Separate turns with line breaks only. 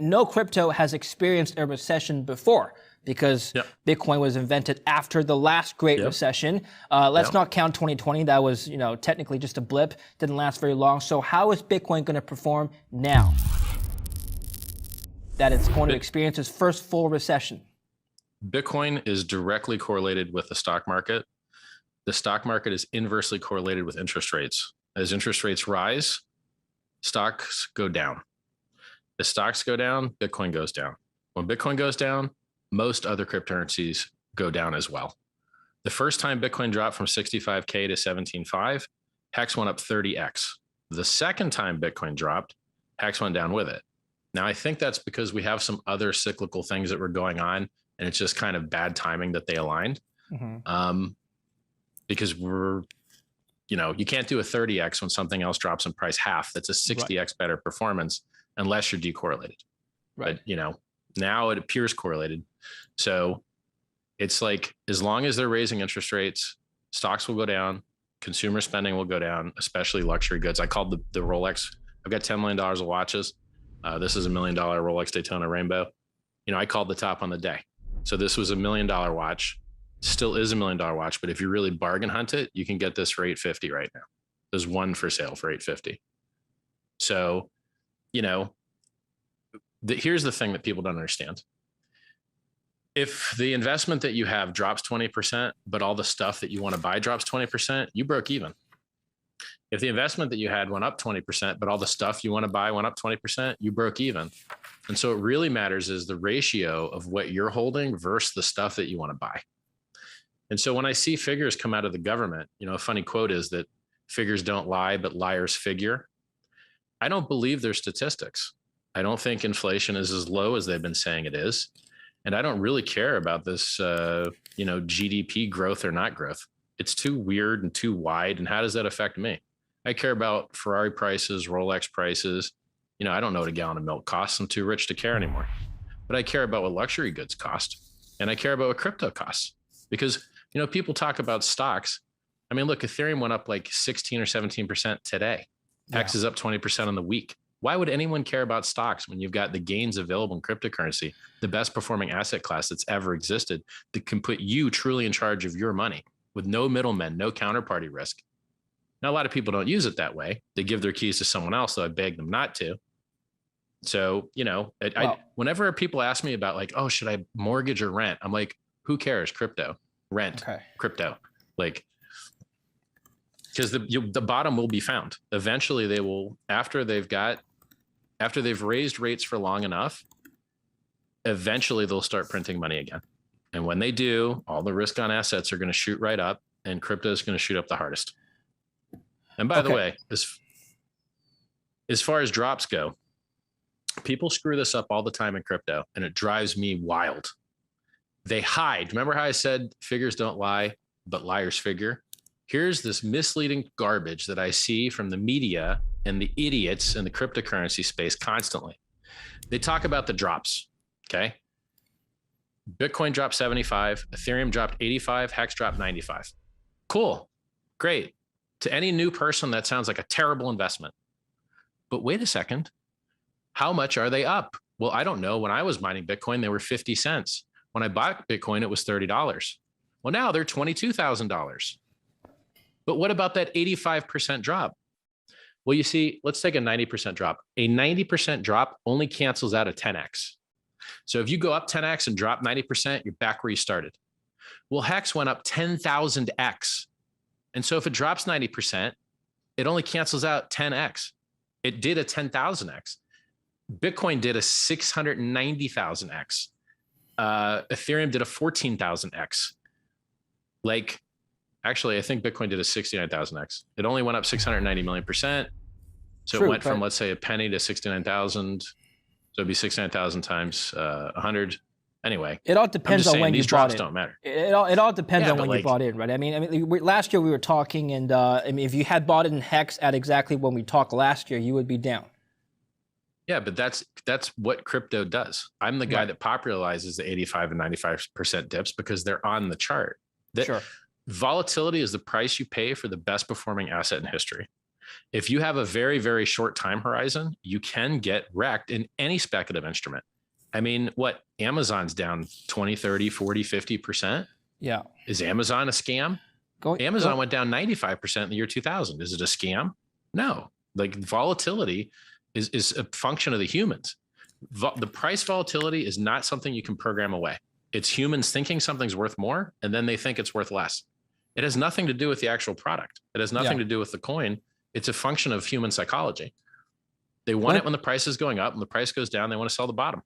no crypto has experienced a recession before because Bitcoin was invented after the last great recession. Let's not count 2020. That was, technically just a blip. Didn't last very long. So how is Bitcoin going to perform now that it's going to experience its first full recession?
Bitcoin is directly correlated with the stock market. The stock market is inversely correlated with interest rates. As interest rates rise, stocks go down. As stocks go down, Bitcoin goes down. When Bitcoin goes down, most other cryptocurrencies go down as well. The first time Bitcoin dropped from 65K to 17.5, Hex went up 30x. The second time Bitcoin dropped, Hex went down with it. Now, I think that's because we have some other cyclical things that were going on, and it's just kind of bad timing that they aligned. Because you can't do a 30x when something else drops in price half. That's a 60x better performance unless you're decorrelated. Right. But, now it appears correlated. So it's like, as long as they're raising interest rates, stocks will go down, consumer spending will go down, especially luxury goods. I called the Rolex. I've got $10 million of watches. This is $1 million Rolex Daytona Rainbow. I called the top on the day. So this was $1 million watch, still is $1 million watch. But if you really bargain hunt it, you can get this for $850 right now. There's one for sale for $850. So, here's the thing that people don't understand. If the investment that you have drops 20%, but all the stuff that you want to buy drops 20%, you broke even. If the investment that you had went up 20%, but all the stuff you want to buy went up 20%, you broke even. And so it really matters is the ratio of what you're holding versus the stuff that you want to buy. And so when I see figures come out of the government, a funny quote is that figures don't lie, but liars figure. I don't believe their statistics. I don't think inflation is as low as they've been saying it is. And I don't really care about this, GDP growth or not growth. It's too weird and too wide. And how does that affect me? I care about Ferrari prices, Rolex prices. I don't know what a gallon of milk costs. I'm too rich to care anymore. But I care about what luxury goods cost. And I care about what crypto costs. Because, people talk about stocks. I mean, look, Ethereum went up like 16 or 17% today. Hex is up 20% on the week. Why would anyone care about stocks when you've got the gains available in cryptocurrency, the best performing asset class that's ever existed that can put you truly in charge of your money with no middlemen, no counterparty risk? Now, a lot of people don't use it that way. They give their keys to someone else, so I beg them not to. So, whenever people ask me about like, oh, should I mortgage or rent? I'm like, who cares? Crypto, rent, crypto, because the bottom will be found. Eventually they will, after they've raised rates for long enough, eventually they'll start printing money again. And when they do, all the risk on assets are going to shoot right up and crypto is going to shoot up the hardest. And by the way, as far as drops go, people screw this up all the time in crypto and it drives me wild. They hide. Remember how I said figures don't lie, but liars figure? Here's this misleading garbage that I see from the media and the idiots in the cryptocurrency space constantly. They talk about the drops, okay? Bitcoin dropped 75, Ethereum dropped 85, Hex dropped 95. Cool, great. To any new person, that sounds like a terrible investment. But wait a second, how much are they up? Well, I don't know. When I was mining Bitcoin, they were 50 cents. When I bought Bitcoin, it was $30. Well, now they're $22,000. But what about that 85% drop? Well, you see, let's take a 90% drop. A 90% drop only cancels out a 10x. So if you go up 10x and drop 90%, you're back where you started. Well, Hex went up 10,000x. And so if it drops 90%, it only cancels out 10x. It did a 10,000x. Bitcoin did a 690,000x. Ethereum did a 14,000x. Actually, I think Bitcoin did a 69,000x. It only went up 690 million percent. So it went from, let's say, a penny to 69,000. So it'd be 69,000 times 100. Anyway,
it all depends on when you bought it.
Don't matter.
It all depends on when you bought in, right? I mean, last year we were talking, and if you had bought it in Hex at exactly when we talked last year, you would be down.
Yeah, but that's what crypto does. I'm the guy that popularizes the 85 and 95% dips because they're on the chart. Volatility is the price you pay for the best performing asset in history. If you have a very, very short time horizon, you can get wrecked in any speculative instrument. I mean, what, Amazon's down 20, 30, 40, 50%.
Yeah.
Is Amazon a scam? Amazon went down 95% in the year 2000. Is it a scam? No. Like, volatility is a function of the humans. The price volatility is not something you can program away. It's humans thinking something's worth more, and then they think it's worth less. It has nothing to do with the actual product. It has nothing to do with the coin. It's a function of human psychology. They want it when the price is going up, and the price goes down, they want to sell the bottom.